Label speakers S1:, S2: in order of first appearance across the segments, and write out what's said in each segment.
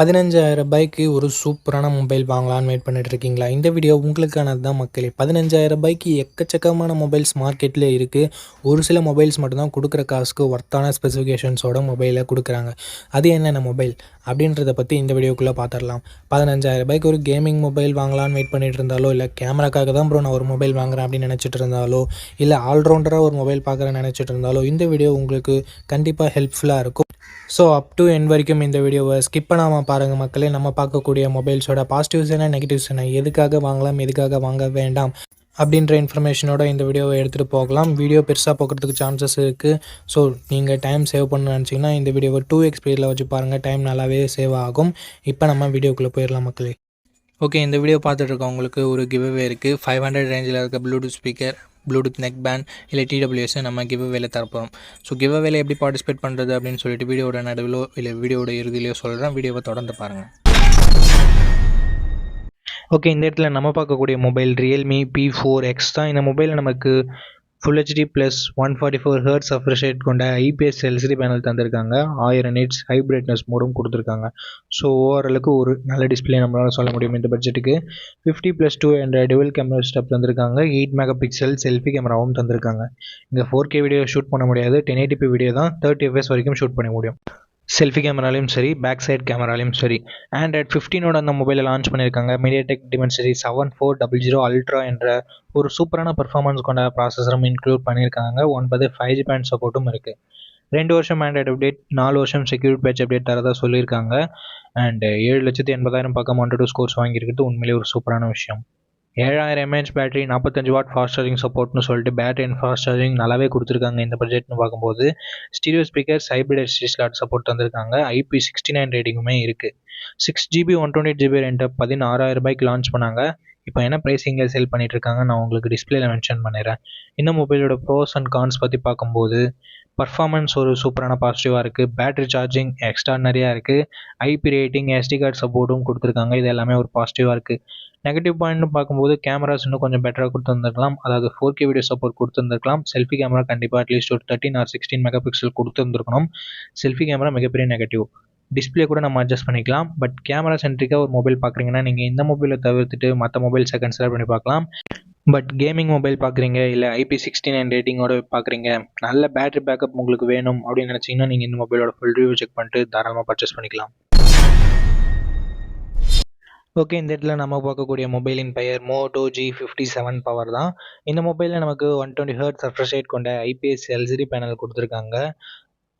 S1: ரூ. 15,000க்கு ஒரு சூப்பரான மொபைல் வாங்கலான்னு வெயிட் பண்ணிட்டு இருக்கீங்களா? இந்த வீடியோ உங்களுக்கானது தான் மக்களே. ரூ. 15,000க்கு எக்கச்சக்கமான மொபைல்ஸ் மார்க்கெட்டில் இருக்குது. ஒரு சில மொபைல்ஸ் மட்டும்தான் கொடுக்குற காசுக்கு ஒர்த்தான ஸ்பெசிஃபிகேஷன்ஸோட மொபைலை கொடுக்குறாங்க. அது என்னென்ன மொபைல் அப்படின்றத பற்றி இந்த வீடியோக்குள்ளே பார்த்துடலாம். ரூ. 15,000க்கு ஒரு கேமிங் மொபைல் வாங்கலான்னு வெயிட் பண்ணிட்டு இருந்தாலோ, இல்லை கேமராக்காக தான் ப்ரோ நான் ஒரு மொபைல் வாங்குறேன் அப்படின்னு நினச்சிட்டு இருந்தாலோ, இல்லை ஆல்ரவுண்டராக ஒரு மொபைல் பார்க்குறேன்னு நினச்சிட்டு இருந்தாலோ, இந்த வீடியோ உங்களுக்கு கண்டிப்பாக ஹெல்ப்ஃபுல்லாக இருக்கும். ஸோ அப் டு எண்ட் வரைக்கும் இந்த வீடியோவை ஸ்கிப் பண்ணாமல் பாருங்கள் மக்களே. நம்ம பார்க்கக்கூடிய மொபைல்ஸோட பாசிட்டிவ்ஸ் என்ன, நெகட்டிவ்ஸ் என்ன, எதுக்காக வாங்கலாம், எதுக்காக வாங்க வேண்டாம் அப்படின்ற இன்ஃபர்மேஷனோட இந்த வீடியோவை எடுத்துகிட்டு போகலாம். வீடியோ பெருசாக போகிறதுக்கு சான்சஸ் இருக்குது. ஸோ நீங்கள் டைம் சேவ் பண்ணணும்னு நினச்சிங்கன்னா இந்த வீடியோவை 2x ஸ்பீடில் வச்சு பாருங்கள். டைம் நல்லாவே சேவ் ஆகும். இப்போ நம்ம வீடியோக்குள்ளே போயிடலாம் மக்களே. ஓகே, இந்த வீடியோ பார்த்துட்டு இருக்கவங்களுக்கு ஒரு கிவ்அவே இருக்குது. 500 ரேஞ்சில் இருக்க Bluetooth speaker, Bluetooth neck band இல்லை TWS நம்ம கிவ்அவேல தரப்போம். ஸோ கிவ்அவேல எப்படி பார்ட்டிசிபேட் பண்ணுறது அப்படின்னு சொல்லிட்டு வீடியோட நடுவிலோ இல்லை வீடியோட இறுதியிலையோ சொல்கிறேன். வீடியோவை தொடர்ந்து பாருங்கள். ஓகே, இந்த இடத்துல நம்ம பார்க்கக்கூடிய மொபைல் Realme P4X தான். இந்த மொபைலில் நமக்கு Full HD + 144 Hz refresh rate கொண்ட IPS LCD பேனல் தந்திருக்காங்க. 1000 nits ஹை பிரைட்னஸ் மோடும் கொடுத்துருக்காங்க. ஸோ ஓவராலுக்கு ஒரு நல்ல டிஸ்பிளே நம்மளால் சொல்ல முடியும் இந்த பட்ஜெட்டுக்கு. 50+2 என்ற டுவல் கேமரா செட்டப் தந்திருக்காங்க. 8 மெகாபிக்சல் செல்ஃபி கேமராவும் தந்திருக்காங்க. இங்கே 4K வீடியோ ஷூட் பண்ண முடியாது. 1080p வீடியோ தான் 30 fps வரைக்கும் ஷூட் பண்ண முடியும். செல்ஃபி கேமராலையும் சரி, பேக் சைட் கேமராலையும் சரி. ஆண்ட்ராய்ட் 15ஓட அந்த மொபைலை லான்ச் பண்ணியிருக்காங்க. MediaTek Dimensity 7400 Ultra என்ற ஒரு சூப்பரான பர்ஃபார்மன்ஸ் கொண்ட ப்ராசஸரும் இன்க்ளூட் பண்ணியிருக்காங்க. 9 5G பேண்ட் சப்போர்ட்டும் இருக்குது. 2 வருஷம் ஆண்ட்ராய்டு அப்டேட், 4 வருஷம் செக்யூரிட்டி பேட்ச் அப்டேட் தரதா சொல்லியிருக்காங்க. அண்ட் 7,80,000 பக்கம் 1 to 2 ஸ்கோர்ஸ் வாங்கியிருக்கிறது உண்மையிலே ஒரு சூப்பரான விஷயம். 7000 mAh battery, 45 watt fast charging சப்போர்ட்னு சொல்லிட்டு பேட்டரி அண்ட் ஃபாஸ்ட் சார்ஜிங் நல்லாவே கொடுத்துருக்காங்க இந்த பட்ஜெட்னு பார்க்கும்போது. Stereo speakers, hybrid SD slot support தந்திருக்காங்க. IP69 ரேட்டிங்குமே இருக்குது. 6GB 128GB ரெண்ட்டை 16,000 லான்ச் பண்ணாங்க. இப்போ என்ன ப்ரைஸிங்கில் சேல் பண்ணிட்டு இருக்காங்க நான் உங்களுக்கு டிஸ்பிளேல மென்ஷன் பண்ணிடுறேன். இந்த மொபைலோட ப்ரோஸ் அண்ட் கான்ஸ் பற்றி பார்க்கும்போது பர்ஃபார்மன்ஸ் ஒரு சூப்பரான பாசிட்டிவாக இருக்குது. பேட்டரி சார்ஜிங் எக்ஸ்ட்ரானரியாக இருக்குது. IP ரேட்டிங், SD கார்டு சப்போர்ட்டும் கொடுத்துருக்காங்க. இது எல்லாமே ஒரு பாசிட்டிவாக இருக்குது. நெகட்டிவ் பாயிண்ட்னு பார்க்கும்போது கேமராஸ் இன்னும் கொஞ்சம் பெட்டராக கொடுத்துருந்துருக்கலாம். அதாவது 4K வீடியோ சப்போர்ட் கொடுத்துருந்துருக்கலாம். செல்ஃபி கேமரா கண்டிப்பாக அட்லீஸ்ட் ஒரு 13 or 16 மெகாபிக்சல் கொடுத்துருந்துருக்கணும். செல்ஃபி கேமரா மிகப்பெரிய நெகட்டிவ். டிஸ்பிளே கூட நம்ம அட்ஜஸ்ட் பண்ணிக்கலாம். பட் கேமரா சென்ட்ரிக்காக ஒரு மொபைல் பார்க்குறீங்கன்னா நீங்கள் இந்த மொபைலை தவிர்த்துட்டு மற்ற மொபைல்ஸை கன்சிடர் பண்ணி பார்க்கலாம். பட் கேமிங் மொபைல் பார்க்குறீங்க, இல்லை IP69 ரேட்டிங்கோட பார்க்குறீங்க, நல்ல பேட்டரி பேக்கப் உங்களுக்கு வேணும் அப்படின்னு நினச்சிங்கன்னா நீங்கள் இந்த மொபைலோட ஃபுல் ரிவ்யூ செக் பண்ணிட்டு தாராளமாக பர்ச்சேஸ் பண்ணிக்கலாம். ஓகே, இந்த இடத்துல நம்ம பார்க்கக்கூடிய மொபைலின் பெயர் Moto G57 பவர் தான். இந்த மொபைலில் நமக்கு 120 Hz refresh rate கொண்ட IPS LCD பேனல் கொடுத்துருக்காங்க.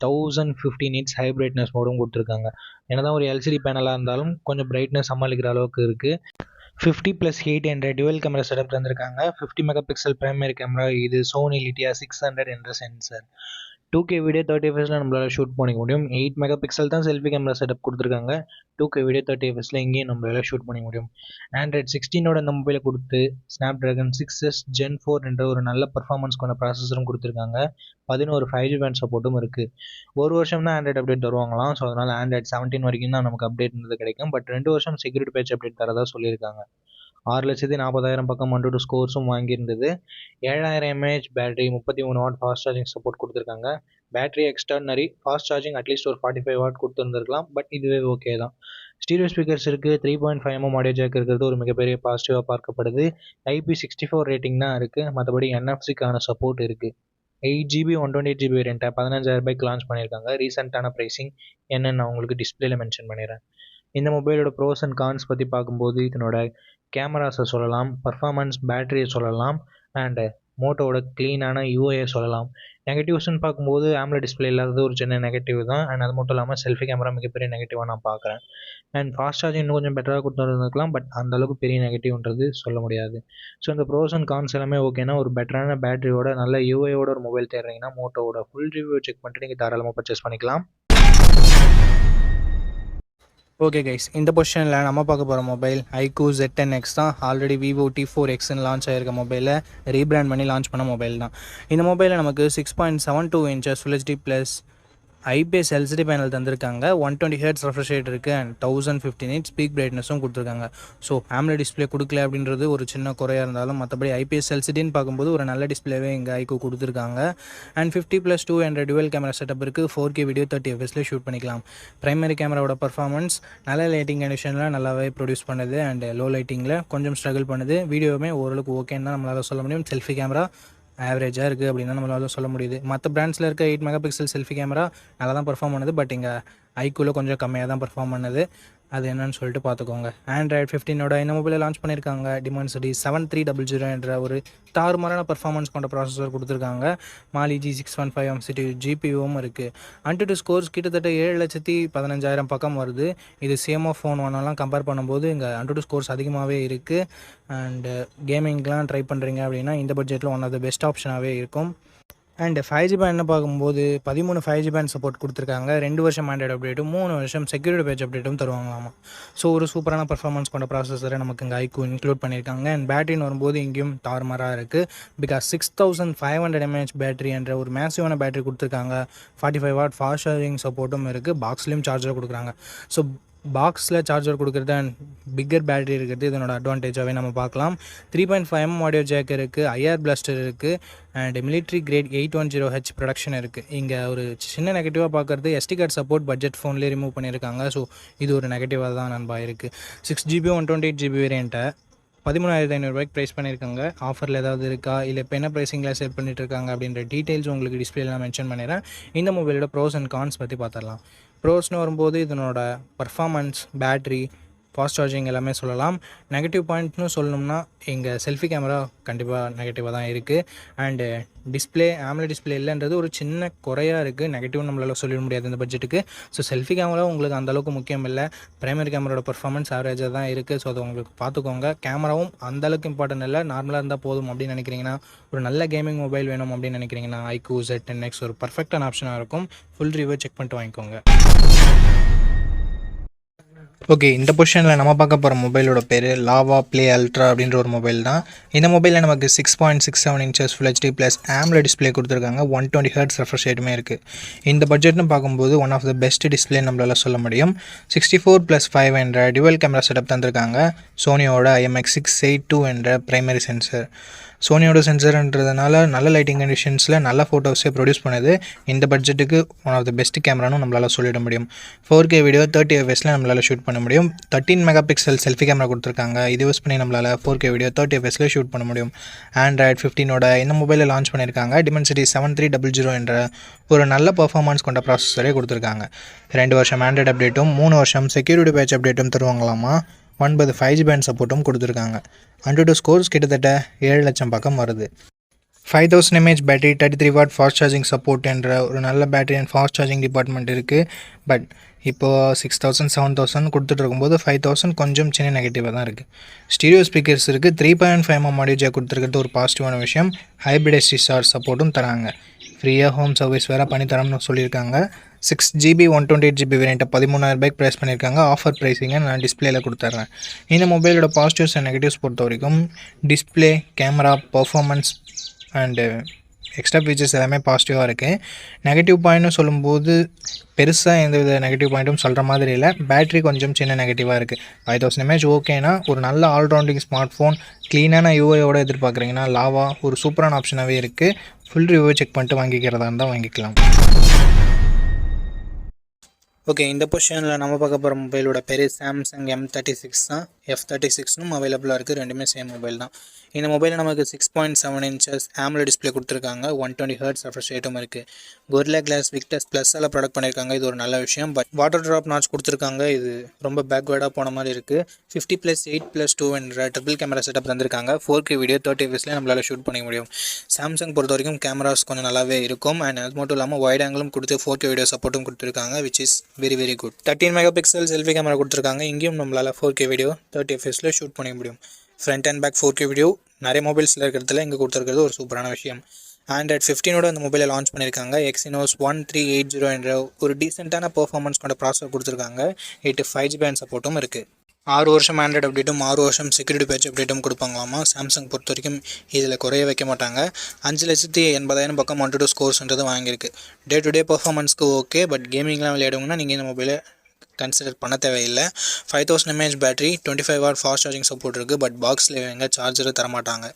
S1: 1050 nits ஹை பிரைட்னஸ் மோடும் கொடுத்துருக்காங்க. என்னதான் ஒரு LCD பேனலாக இருந்தாலும் கொஞ்சம் பிரைட்னஸ் சமாளிக்கிற அளவுக்கு இருக்குது. 50+8 என்ற டுவல் கேமரா செட்டப் தந்திருக்காங்க. 50 மெகாபிக்சல் பிரைமரி கேமரா, இது சோனி லிட்டியா 600 என்ற சென்சர். 2K வீடியோ 30 fps நம்மளால் ஷூட் பண்ணிக்க முடியும். 8 மெகாபிக்சல் தான் செல்ஃபி கேமரா செட்டப் கொடுத்துருக்காங்க. 2K வீடியோ 30 fps இங்கேயும் நம்மளால் ஷூட் பண்ணிக்க முடியும். ஆண்ட்ராய்ட் 16ஓட இந்த மொபைலை கொடுத்து Snapdragon 6s Gen 4 என்ற ஒரு நல்ல பர்ஃபார்மன்ஸ் கொண்ட ப்ராசஸரும் கொடுத்துருக்காங்க. 11 5G பேண்ட் சப்போர்ட்டும் இருக்குது. ஒரு வருஷம் தான் ஆண்ட்ராய்ட் அப்டேட் தருவாங்களாம். ஸோ அதனால் ஆண்ட்ராய்ட் 17 வரைக்கும் தான் நமக்கு அப்டேட் கிடைக்கும். பட் 2 வருஷம் செக்யூரிட்டி பேட்ச் அப்டேட் தரதா சொல்லியிருக்காங்க. 6,40,000 பக்கம் 1 to 2 ஸ்கோர்ஸும் வாங்கியிருந்தது. 7000 mAh battery, 33 what fast charging support கொடுத்துருக்காங்க. பேட்டரி எக்ஸ்டர்னரி, ஃபாஸ்ட் சார்ஜிங் அட்லீஸ்ட் ஒரு 45 வாட் கொடுத்துருந்துருக்கலாம். பட் இதுவே ஓகே தான். ஸ்டீரியோ ஸ்பீக்கர்ஸ் இருக்குது. 3.5mm ஆடியோ ஜாக் இருக்கிறது ஒரு மிகப்பெரிய பாசிட்டிவாக பார்க்கப்படுது. IP64 ரேட்டிங் தான் இருக்குது. மற்றபடி NFC-க்கான சப்போர்ட் இருக்குது. 8GB 128GB ரெண்ட்டை 15,000 லான்ச் பண்ணியிருக்காங்க. ரீசெண்டான ப்ரைஸிங் என்னென்னு நான் உங்களுக்கு டிஸ்பிளேல மென்ஷன் பண்ணிடுறேன். இந்த மொபைலோட ப்ரோஸ் அண்ட் கான்ஸ் பற்றி பார்க்கும்போது இதனோட கேமராஸை சொல்லலாம், பர்ஃபார்மன்ஸ், பேட்டரியை சொல்லலாம், அண்டு மோட்டோவோட க்ளீனான யூஐயை சொல்லலாம். நெகட்டிவ்ஸ்ன்னு பார்க்கும்போது AMOLED டிஸ்பிளே இல்லாதது ஒரு சின்ன நெகட்டிவ் தான். அண்ட் அது மட்டும் இல்லாமல் செல்ஃபி கேமரா மிகப்பெரிய நெகட்டிவாக நான் பார்க்குறேன். அண்ட் ஃபாஸ்ட் சார்ஜிங் இன்னும் கொஞ்சம் பெட்டராக கொடுத்துருந்துருக்கலாம். பட் அந்தளவுக்கு பெரிய நெகட்டிவ்ன்றது சொல்ல முடியாது. ஸோ இந்த ப்ரோஸ் அண்ட் கான்ஸ் எல்லாமே ஓகேனா, ஒரு பெட்டரான பேட்டரியோட நல்ல யூஐயோட ஒரு மொபைல் தேடுறீங்கன்னா மோட்டோவோட ஃபுல் ரிவ்யூ செக் பண்ணிட்டு நீங்கள் தாராளமாக பர்ச்சேஸ் பண்ணிக்கலாம். ஓகே கைஸ், இந்த பொசிஷனில் நம்ம பார்க்க போகிற மொபைல் iQOO Z10X தான். ஆல்ரெடி Vivo T4Xன்னு லான்ச் ஆகிருக்க மொபைலை ரீபிராண்ட் பண்ணி லான்ச் பண்ண மொபைல் தான். இந்த மொபைலில் நமக்கு 6.72 inches Full HD +
S2: IPS LCD panel தந்திருக்காங்க. 120 ஹெர்ட்ஸ் ரெஃப்ரெஷ் ரேட் இருக்குது அண்ட் 1050 நிட்ஸ் பீக் பிரைட்னஸும் கொடுத்துருக்காங்க. ஸோ AMOLED டிஸ்பிளே கொடுக்கல அப்படின்றது ஒரு சின்ன குறையாக இருந்தாலும் மற்றபடி ஐபிஎஸ் எல்சிடின்னு பார்க்கும்போது ஒரு நல்ல டிஸ்பிளேவே இங்கே ஐக்கு கொடுத்துருக்காங்க. அண்ட் 50+2 என்ற டுவல் கேமரா செட்டப் இருக்குது. 4K வீடியோ 30 fps ஷூட் பண்ணிக்கலாம். பிரைமரி கேமராவோட பர்ஃபார்மன்ஸ் நல்ல லைட்டிங் கண்டிஷனில் நல்லாவே ப்ரொடியூஸ் பண்ணுது அண்ட் லோ லைட்டிங்கில் கொஞ்சம் ஸ்ட்ரகிள் பண்ணுது. வீடியோவுமே ஓரளவுக்கு ஓகேன்னு தான் நம்மளால் சொல்ல முடியும். செல்ஃபி கேமரா ஆவரேஜாக இருக்குது அப்படின்னு நம்மளால் சொல்ல முடியுது. மற்ற பிராண்ட்ஸில் இருக்க 8 மெகாபிக்சல் செல்ஃபி கேமரா நல்லா தான் பர்ஃபார்ம் பண்ணுது. பட் இங்கே ஐக்குள்ளே கொஞ்சம் கம்மியாக தான் பர்ஃபார்ம் பண்ணுது. அது என்னன்னு சொல்லிட்டு பார்த்துக்கோங்க. Android 15ஓட இந்த மொபைலை லான்ச் பண்ணியிருக்காங்க. Dimensity 7300 என்ற ஒரு தாறுமாறான பர்ஃபார்மன்ஸ் கொண்ட ப்ராசஸர் கொடுத்துருக்காங்க. Mali G615 MCU GPUவும் இருக்குது. AnTuTu ஸ்கோர்ஸ் கிட்டத்தட்ட 7,15,000 பக்கம் வருது. இது CMO ஃபோன் ஒன்னெல்லாம் கம்பேர் பண்ணும்போது இங்கே AnTuTu ஸ்கோர்ஸ் அதிகமாகவே இருக்குது. அண்டு கேமிங்லாம் ட்ரை பண்ணுறீங்க அப்படின்னா இந்த பட்ஜெட்டில் ஒன் ஆஃப் த பெஸ்ட் ஆப்ஷனாகவே இருக்கும். அண்ட் 5G பேண்ட் பார்க்கும்போது 13 5G பேண்ட் சப்போர்ட் கொடுத்துருக்காங்க. 2 வருஷம் ஆண்ட்ராய்டு அப்டேட்டும் 3 வருஷம் செக்யூரிட்டி பேட்ச் அப்டேட்டும் தருவாங்களாமா. ஸோ ஒரு சூப்பரான பர்ஃபார்மன்ஸ் கொண்ட ப்ராசஸரை நமக்கு இங்கே ஐக்கு இன்க்ளூட் பண்ணியிருக்காங்க. அண்ட் பேட்டரின்னு வரும்போது இங்கேயும் தாறுமாறாக இருக்குது. பிகாஸ் 6500 mAh பேட்டரி என்ற ஒரு மேசிவான பேட்டரி கொடுத்துருக்காங்க. 45 வாட் ஃபாஸ்ட் சார்ஜிங் சப்போர்ட்டும் இருக்குது. பாக்ஸ்லேயும் சார்ஜர் கொடுக்குறாங்க. ஸோ பாக்ஸில் சார்ஜர் கொடுக்குறது அண்ட் பிக்கர் பேட்டரி இருக்கிறது இதனோட அட்வான்டேஜாகவே நம்ம பார்க்கலாம். 3.5mm ஆடியோ ஜேக் இருக்குது. IR பிளாஸ்டர் இருக்குது. And military great 810H production இருக்குது. இங்கே ஒரு சின்ன நெகட்டிவாக பார்க்குறது SD கார்டு சப்போர்ட் பட்ஜெட் ஃபோன்லேயே ரிமூவ் பண்ணியிருக்காங்க. ஸோ இது ஒரு நெகட்டிவாக தான் நண்பா இருக்குது. 6GB 128GB வேரியண்ட்டை 13,500 ப்ரைஸ் பண்ணியிருக்காங்க. ஆஃபரில் ஏதாவது இருக்கா இல்லை இப்போ என்ன ப்ரைஸிங்கில் சேல் பண்ணிட்டு இருக்காங்க அப்படின்ற டீட்டெயில்ஸ் உங்களுக்கு டிஸ்பிளேல நான் மென்ஷன் பண்ணிடுறேன். இந்த மொபைலோட ப்ரோஸ் அண்ட் கான்ஸ் பற்றி பார்த்துடலாம். ப்ரோஸ்னு வரும்போது இதனோட பர்ஃபார்மன்ஸ், பேட்ரி, ஃபாஸ்ட் சார்ஜிங் எல்லாமே சொல்லலாம். நெகட்டிவ் பாயிண்ட்னு சொல்லணும்னா இங்கே செல்ஃபி கேமரா கண்டிப்பாக நெகட்டிவாக தான் இருக்குது. அண்டு டிஸ்பிளே AMOLED டிஸ்பிளே இல்லைன்றது ஒரு சின்ன குறையாக இருக்குது. நெகட்டிவ் நம்மளால் சொல்லிட முடியாது இந்த பட்ஜெட்டுக்கு. ஸோ செல்ஃபி கேமரா உங்களுக்கு அந்தளவுக்கு முக்கியம் இல்லை. பிரைமரி கேமராவோட பர்ஃபார்மன்ஸ் ஆவரேஜாக தான் இருக்குது. ஸோ அதை உங்களுக்கு பார்த்துக்கோங்க. கேமராவும் அந்தளவுக்கு இம்பார்ட்டன்ட் இல்லை, நார்மலாக இருந்தால் போதும் அப்படின்னு நினைக்கிறீங்கன்னா, ஒரு நல்ல கேமிங் மொபைல் வேணும் அப்படின்னு நினைக்கிறீங்கன்னா iQOO Z10X ஒரு பர்ஃபெக்டான ஆப்ஷனாக இருக்கும். ஃபுல் ரிவ்யூ செக் பண்ணிட்டு வாங்கிக்கோங்க. ஓகே, இந்த பொசிஷனில் நம்ம பார்க்க போகிற மொபைலோட பேர் லாவா ப்ளே அல்ட்ரா அப்படின்ற ஒரு மொபைல் தான். இந்த மொபைலில் நமக்கு 6.67 inches Full HD plus AMOLED display கொடுத்துருக்காங்க. 120 Hz ரெஃப்ரெஷ் ரேட்டுமே இருக்குது. இந்த பட்ஜெட்னு பார்க்கும்போது one of the best display நம்மளால் சொல்ல முடியும். 64+5 என்ற டுவல் கேமரா செட்டப் தந்திருக்காங்க. சோனியோட IMX682 என்ற பிரைமரி சென்சர். சோனியோட சென்சர்ன்றதுனால நல்ல லைட்டிங் கண்டிஷன்ஸில் நல்ல ஃபோட்டோஸே ப்ரொடியூஸ் பண்ணுது. இந்த பட்ஜெட்டுக்கு ஒன் ஆஃப் த பெஸ்ட் கேமரானு நம்மளால் சொல்லிட முடியும். 4K வீடியோ 30 fps நம்மளால் ஷூட் பண்ண முடியும். 13 மெகாபிக்சல் செல்ஃபி கேமரா கொடுத்துருக்காங்க. இது யூஸ் பண்ணி நம்மளால் 4K வீடியோ 30 fps ஷூட் பண்ண முடியும். Android 15ஓட இந்த மொபைலை லான்ச் பண்ணியிருக்காங்க. Dimensity 7300 என்ற ஒரு நல்ல பர்ஃபார்மன்ஸ் கொண்ட ப்ராசஸரே கொடுத்துருக்காங்க. 2 வருஷம் ஆண்ட்ராய்டு அப்டேட்டும் 3 வருஷம் செக்யூரிட்டி பேட்ச் அப்டேட்டும் தருவாங்களாமா. 9 5G பேண்ட் சப்போர்ட்டும் கொடுத்துருக்காங்க. AnTuTu ஸ்கோர்ஸ் கிட்டத்தட்ட 7 லட்சம் பக்கம் வருது. 5000 mAh battery, 33 what fast charging support என்ற ஒரு நல்ல battery and fast charging department இருக்குது. பட் இப்போது 6000 7000 கொடுத்துட்டு இருக்கும்போது 5000 கொஞ்சம் சின்ன நெகட்டிவாக தான் இருக்குது. ஸ்டீரியோ ஸ்பீக்கர்ஸ் இருக்குது. 3.5mm ஆடியோ ஜாக் கொடுத்துருக்கிறது ஒரு பாசிட்டிவான விஷயம். ஹைப்ரிட் SD சார்ஜ் சப்போர்ட்டும் தராங்க. ஃப்ரீயாக ஹோம் சர்வீஸ் வேறு பண்ணித்தரோம்னு சொல்லியிருக்காங்க. 6GB 128GB வேரியண்ட்டை 13,000 ப்ரைஸ் பண்ணியிருக்காங்க. ஆஃபர் ப்ரைஸிங்கை நான் டிஸ்பிளேயில் கொடுத்துட்றேன். இந்த மொபைலோட பாசிட்டிவ்ஸ் அண்ட் நெகட்டிவ்ஸ் பொறுத்த வரைக்கும் display, camera, performance and extra features எல்லாமே பாசிட்டிவாக இருக்குது. நெகட்டிவ் பாயிண்ட்னு சொல்லும்போது பெருசாக எந்த வித நெகட்டிவ் பாயிண்ட்டும் சொல்கிற மாதிரி இல்லை. பேட்ரி கொஞ்சம் சின்ன நெகட்டிவாக இருக்குது. 5000 mAh ஓகேனா ஒரு நல்ல ஆல்ரவுண்டிங் ஸ்மார்ட் ஃபோன், க்ளீனான யூஐயோடு எதிர்பார்க்குறீங்கன்னா லாவா ஒரு சூப்பரான ஆப்ஷனாகவே இருக்குது. ஃபுல் ரிவ்யூ செக் பண்ணிட்டு வாங்கிக்கிறதா இருந்தால் வாங்கிக்கலாம். ஓகே, இந்த பொசிஷனில் நம்ம பார்க்க போகிற மொபைலோட பேர் சாம்சங் M36 தான். F36னும் அவைலபிளாக இருக்குது. ரெண்டுமே சேம் மொபைல் தான். இந்த மொபைலில் நமக்கு 6.7 inches AMOLED டிஸ்பிளே கொடுத்துருக்காங்க. 120 Hz ரெஃப்ரெஷ் ரேட்டும் இருக்குது. Gorilla Glass Victus Plus-ஆல் ப்ராடக்ட் பண்ணியிருக்காங்க. இது ஒரு நல்ல விஷயம். பட் வாட்டர் ட்ராப் நாட்ச் கொடுத்துருக்காங்க. இது ரொம்ப பேக்வேர்டாக போன மாதிரி இருக்குது. 50+8+2 என்ற ட்ரிபிள் கேமரா செட்டப் தந்திருக்காங்க. 4K வீடியோ 30 fps நம்மளால் ஷூட் பண்ண முடியும். சாம்சங் பொறுத்த வரைக்கும் கேமராஸ் கொஞ்சம் நல்லாவே இருக்கும். அண்ட் அது மட்டும் இல்லாமல் வைட் ஆங்கிளும் கொடுத்து 4K வீடியோ சப்போர்ட்டும் கொடுத்துருக்காங்க. Which is very good. 13 megapixel selfie camera கொடுத்துருக்காங்க. இங்கேயும் நம்மளால் 4K வீடியோ 30 fps ஷூட் பண்ண முடியும். Front and back 4K video நிறைய மொபைல்ஸில் இருக்கிறதுல இங்கே கொடுத்துருக்கிறது ஒரு சூப்பரான விஷயம். Android 15ஓட அந்த மொபைலை லான்ச் பண்ணியிருக்காங்க. Exynos 1380 என்ற ஒரு டீசெண்டான பர்ஃபார்மன்ஸ் கொண்ட ப்ராசஸர் கொடுத்துருக்காங்க. 5G பேண்ட் சப்போர்ட்டும் இருக்குது. 6 வருஷம் ஆண்ட்ராய்டு அப்டேட்டும் 6 வருஷம் செக்யூரிட்டி பேட்ச் அப்டேட்டும் கொடுப்பாங்களாமா. சாம்சங் பொறுத்த வரைக்கும் இதில் குறைய வைக்க மாட்டாங்க. 5,80,000 பக்கம் 1 to 2 ஸ்கோர்ஸ்ன்றது வாங்கியிருக்கு. டே டு டே பர்ஃபார்மன்ஸ்க்கு ஓகே, பட் கேமிங்லாம் விளையாடுங்கன்னா நீங்கள் இந்த மொபைலை கன்சிடர் பண்ண தேவையில்லை. 5000 mAh battery, 25 watt fast charging support இருக்குது. பட் பாக்ஸில் எங்கே சார்ஜரை தரமாட்டாங்க.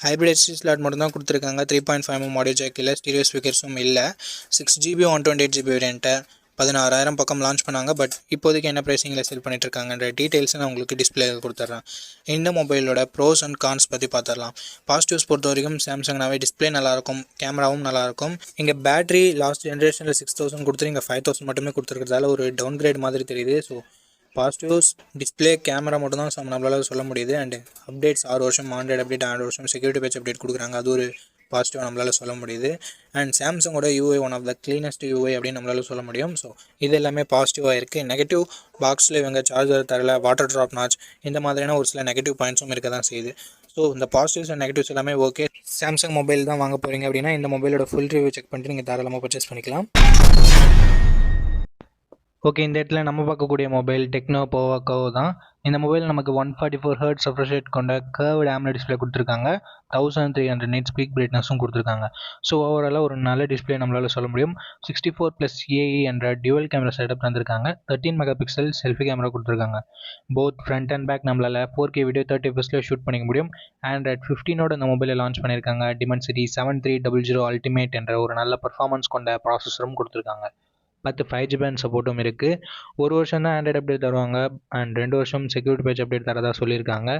S2: ஹைப்ரிட் HD ஸ்லாட் மட்டும் தான் கொடுத்துருக்காங்க. 3.5mm ஆடியோ ஜாக் இல்லை, ஸ்டீரியோ ஸ்பீக்கர்ஸும் இல்லை. 6GB 128GB வேரியண்ட்டை 16,000 பக்கம் லான்ச் பண்ணாங்க. பட் இப்போதைக்கு என்ன ப்ரைஸிங்கில் செல் பண்ணிட்டு இருக்காங்கன்ற டீட்டெயில்ஸை நான் உங்களுக்கு டிஸ்பிளேயில் கொடுத்துட்றேன். இந்த மொபைலோட ப்ரோஸ் அண்ட் கான்ஸ் பற்றி பார்த்துடலாம். பாசிட்டிவ்ஸ் பொறுத்த வரைக்கும் சாம்சங்னாவே டிஸ்பிளே நல்லாயிருக்கும், கேமராவும் நல்லாயிருக்கும். இங்கே பேட்டரி லாஸ்ட் ஜென்ரேஷனில் 6,000 கொடுத்துட்டு இங்கே 5,000 மட்டுமே கொடுத்துருக்கிறதால ஒரு டவுன் கிரேட் மாதிரி தெரியுது. ஸோ பாசிட்டிவ்ஸ் டிஸ்பிளே, கேமரா மட்டும் தான் நம்மளால் சொல்ல முடியுது. அண்டு அப்டேட்ஸ் 6 வருஷம் ஆண்ட்ராய்டு அப்டேட், 6 வருஷம் செக்யூரிட்டி பேட்ச் அப்டேட் கொடுக்குறாங்க. அது ஒரு பாசிட்டிவாக நம்மளால் சொல்ல முடியுது. அண்ட் சாம்சங்கோட UI one of the cleanest UI அப்படின்னு நம்மளால் சொல்ல முடியும். ஸோ இது எல்லாமே பாசிட்டிவாக இருக்குது. நெகட்டிவ் பாக்ஸில் இவங்க சார்ஜர் தரல, வாட்டர் ட்ராப் நாச், இந்த மாதிரியான ஒரு சில நெகட்டிவ் பாயிண்ட்ஸும் இருக்க தான் செய்யுது. ஸோ இந்த பாசிட்டிவ்ஸ் அண்ட் நெகட்டிவ்ஸ் எல்லாமே ஓகே. சாம்சங் மொபைல் தான் வாங்க போகிறீங்க அப்படின்னா இந்த மொபைலோட ஃபுல் ரிவ்யூ செக் பண்ணிட்டு நீங்கள் தாராளமாக பர்ச்சேஸ் பண்ணிக்கலாம்.
S1: ஓகே, இந்த இடத்துல நம்ம பார்க்கக்கூடிய மொபைல் டெக்னோ போவாக்கோ தான். இந்த மொபைல் நமக்கு 144 Hz ரெஃப்ரெஷ் ரேட் கொண்ட கர்வ்டு AMOLED டிஸ்பிளே கொடுத்துருக்காங்க. 1300 nits பீக் பிரைட்னஸும் கொடுத்துருக்காங்க. ஸோ ஓவராலாக ஒரு நல்ல டிஸ்பிளே நம்மளால் சொல்ல முடியும். 64+AE என்ற டியூவல் கேமரா செட்டப் தந்திருக்காங்க. 13 MP செல்ஃபி கேமரா கொடுத்துருக்காங்க. போத் ஃப்ரண்ட் அண்ட் பேக் நம்மளால் 4K வீடியோ 30 fps ஷூட் பண்ணிக்க முடியும். Android 15 இந்த மொபைலை லான்ச் பண்ணியிருக்காங்க. Dimensity 7300 Ultimate என்ற ஒரு நல்ல பர்ஃபார்மன்ஸ் கொண்ட ப்ராசஸரும் கொடுத்துருக்காங்க. 5GB சப்போர்ட்டும் இருக்குது. 1 வருஷம் தான் ஆண்ட்ராய்டு அப்டேட் தருவாங்க அண்ட் 2 வருஷம் செக்யூரிட்டி பேட்ச் அப்டேட் தரதா சொல்லியிருக்காங்க.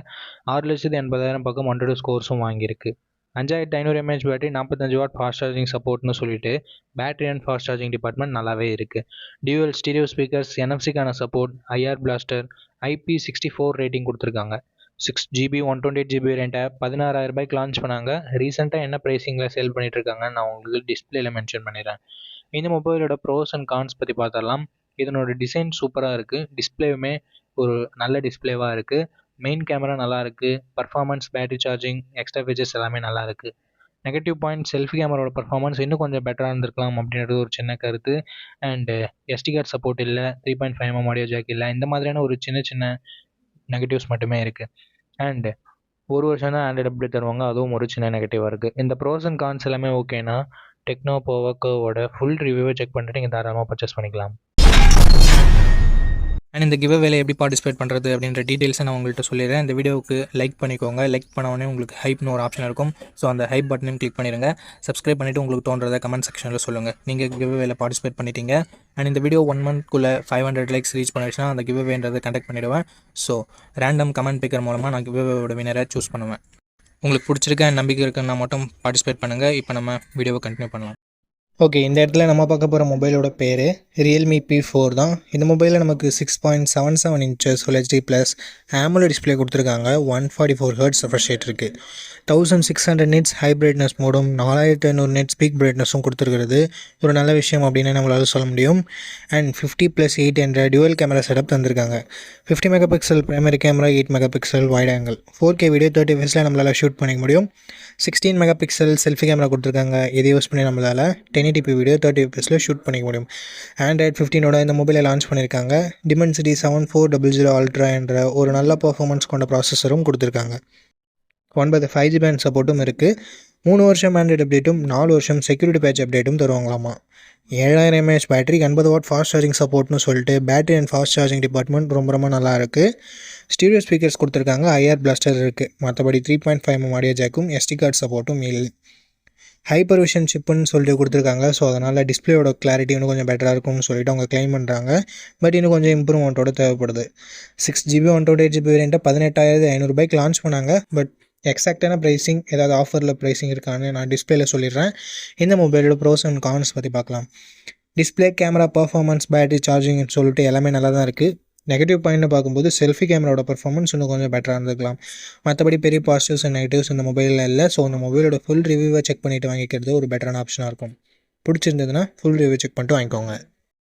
S1: 6,80,000 பக்கம் 1 ஸ்கோர்ஸும் வாங்கியிருக்கு. 5,500 mAh battery, 45 watt fast charging சப்போர்ட்னு சொல்லிட்டு battery and fast charging department நல்லாவே இருக்குது. டியூவல் ஸ்டீரியோ ஸ்பீக்கர்ஸ், NFC-க்கான support, IR blaster, IP64 rating கொடுத்துருக்காங்க. 6GB 128GB வேரியண்ட்டை 16,000 லான்ச் பண்ணாங்க. ரீசெண்டாக என்ன ப்ரைஸிங்கில் சேல் பண்ணிட்டு இருக்காங்கன்னு நான் உங்களுக்கு டிஸ்பிளேல மென்ஷன் பண்ணிடுறேன். இந்த மொபைலோட ப்ரோஸ் அண்ட் கான்ஸ் பற்றி பார்த்துடலாம். இதனோட டிசைன் சூப்பராக இருக்குது. டிஸ்பிளேவுமே ஒரு நல்ல டிஸ்பிளேவாக இருக்குது. மெயின் கேமரா நல்லா இருக்குது. Performance, battery charging, extra features எல்லாமே நல்லா இருக்குது. நெகட்டிவ் பாயிண்ட், செல்ஃபி கேமராவோட பர்ஃபார்மன்ஸ் இன்னும் கொஞ்சம் பெட்டராக இருந்திருக்கலாம் அப்படின்றது ஒரு சின்ன கருத்து. அண்டு SD கார்டு சப்போர்ட் இல்லை, 3.5mm ஆடியோ ஜாக் இல்லை, இந்த மாதிரியான ஒரு சின்ன சின்ன நெகட்டிவ்ஸ் மட்டுமே இருக்குது. அண்டு 1 வருஷம் தான் ஆண்ட்ராய்டு அப்டேட் தருவாங்க, அதுவும் ஒரு சின்ன நெகட்டிவாக இருக்குது. இந்த ப்ரோஸ் அண்ட் கான்ஸ் எல்லாமே ஓகேனா டெக்னோ போவாக்கோவோட ஃபுல் ரிவ்யூவை செக் பண்ணிட்டு நீங்கள் தாராளமாக பர்ச்சேஸ் பண்ணிக்கலாம்.
S2: அண்ட் இந்த கிவ் அவேல எப்படி பார்ட்டிசிபேட் பண்ணுறது அப்படின்ற டீட்டெயில்ஸை நான் உங்கள்கிட்ட சொல்லிடுறேன். இந்த வீடியோவுக்கு லைக் பண்ணிக்கோங்க. லைக் பண்ண உடனே உங்களுக்கு ஹைப்னு ஒரு ஆப்ஷன் இருக்கும். ஸோ அந்த ஹைப் பட்டனையும் கிளிக் பண்ணிடுங்க. சப்ஸ்கிரைப் பண்ணிவிட்டு உங்களுக்கு தோன்றதை கமெண்ட் செக்ஷனில் சொல்லுங்கள். நீங்கள் கிவ் அவேல பார்ட்டிசிபேட் பண்ணிட்டீங்க. அண்ட் இந்த வீடியோ 1 monthக்குள்ளே 500 likes ரீச் பண்ணிடுச்சுன்னா அந்த கிவ் அவேன்றதை கண்டக்ட் பண்ணிவிடுவேன். ஸோ ரேண்டம் கமெண்ட் பிக்கர் மூலமாக நான் கிவ் அவேவோட வினரை சூஸ் பண்ணுவேன். உங்களுக்கு பிடிச்சிருக்க நம்பிக்கை இருக்குன்னா மட்டும் பார்ட்டிசிபேட் பண்ணுங்கள். இப்போ நம்ம வீடியோவை கண்டினியூ பண்ணலாம்.
S3: ஓகே, இந்த இடத்துல நம்ம பார்க்க போகிற மொபைலோட பேர் Realme P4 தான். இந்த மொபைலில் நமக்கு 6.77 inches Full HD plus AMOLED display கொடுத்துருக்காங்க. 144 Hz ரெஃப்ரெஷ் ரேட் இருக்குது. 1600 nits ஹை பிரைட்னஸ் மோடும் 4,500 nits பீக் பிரைட்னஸும் கொடுத்துருக்கிறது ஒரு நல்ல விஷயம் அப்படின்னு நம்மளால் சொல்ல முடியும். அண்ட் 50+8 என்ற டியூவல் கேமரா செட்டப் தந்திருக்காங்க. 50 MP primary camera, 8 MP wide angle, 4K video 30 fps நம்மளால் ஷூட் பண்ணிக்க முடியும். 16 MP செல்ஃபி கேமரா கொடுத்துருக்காங்க. இதை யூஸ் பண்ணி நம்மளால் 1080p வீடியோ 30 fps ஷூட் பண்ணிக்க முடியும். Android 15 இந்த மொபைலை லான்ச் பண்ணியிருக்காங்க. Dimensity 7400 Ultra என்ற ஒரு நல்ல பர்ஃபார்மன்ஸ் கொண்ட ப்ராசஸரும் கொடுத்துருக்காங்க. 5GB சப்போர்ட்டும் இருக்குது. 3 வருஷம் ஆண்ட்ராய்டு அப்டேட்டும் 4 வருஷம் செக்யூரிட்டி பேட்ச் அப்டேட்டும் தருவாங்களாமா. 7,000 mAh battery, 80 watt fast charging சப்போர்ட்னு சொல்லிட்டு battery and fast charging department ரொம்ப நல்லா இருக்குது. ஸ்டீரியோ ஸ்பீக்கர்ஸ் கொடுத்துருக்காங்க. IR பிளாஸ்டர் இருக்குது. மற்றபடி 3.5mm ஆடியோ ஜாக்கும் SD கார்டு சப்போர்ட்டும் இல்லை. ஹைப்பர்விஷன் சிப்புன்னு சொல்லிட்டு கொடுத்துருக்காங்க. ஸோ அதனால் டிஸ்பிளேயோட கிளாரிட்டி இன்னும் கொஞ்சம் பெட்டராக இருக்கும்னு சொல்லிட்டு அவங்க கிளைம் பண்ணுறாங்க. பட் இன்னும் கொஞ்சம் இம்ப்ரூவ்மெண்ட்டோட தேவைப்படுது. 6GB 128GB வேரியண்ட்டை 18,500 லான்ச் பண்ணாங்க. பட் எக்ஸாக்டான ப்ரைஸிங், ஏதாவது ஆஃபரில் ப்ரைஸிங் இருக்கான்னு நான் டிஸ்பிளேல சொல்லிடுறேன். இந்த மொபைலோட ப்ரோஸ் அண்ட் கான்ஸ் பற்றி பார்க்கலாம். டிஸ்பிளே, கேமரா, பர்ஃபார்மன்ஸ், பேட்டரி சார்ஜிங்னு சொல்லிட்டு எல்லாமே நல்லா தான் இருக்குது. நெகட்டிவ் பாயிண்ட்னு பார்க்கும்போது செல்ஃபி கேமராவோட பர்ஃபார்மன்ஸ் இன்னும் கொஞ்சம் பெட்டராக இருந்துக்கலாம். மற்றபடி பெரிய பாசிட்டிவ்ஸ் அண்ட் நெகட்டிவ்ஸ் இந்த மொபைலில் இல்லை. ஸோ இந்த மொபைலோட ஃபுல் ரிவ்யூவை செக் பண்ணிவிட்டு வாங்கிக்கிறது ஒரு பெட்டரான ஆப்ஷனாக இருக்கும். பிடிச்சிருந்ததுன்னா ஃபுல் ரிவ்யூ செக் பண்ணிட்டு வாங்கிக்கோங்க.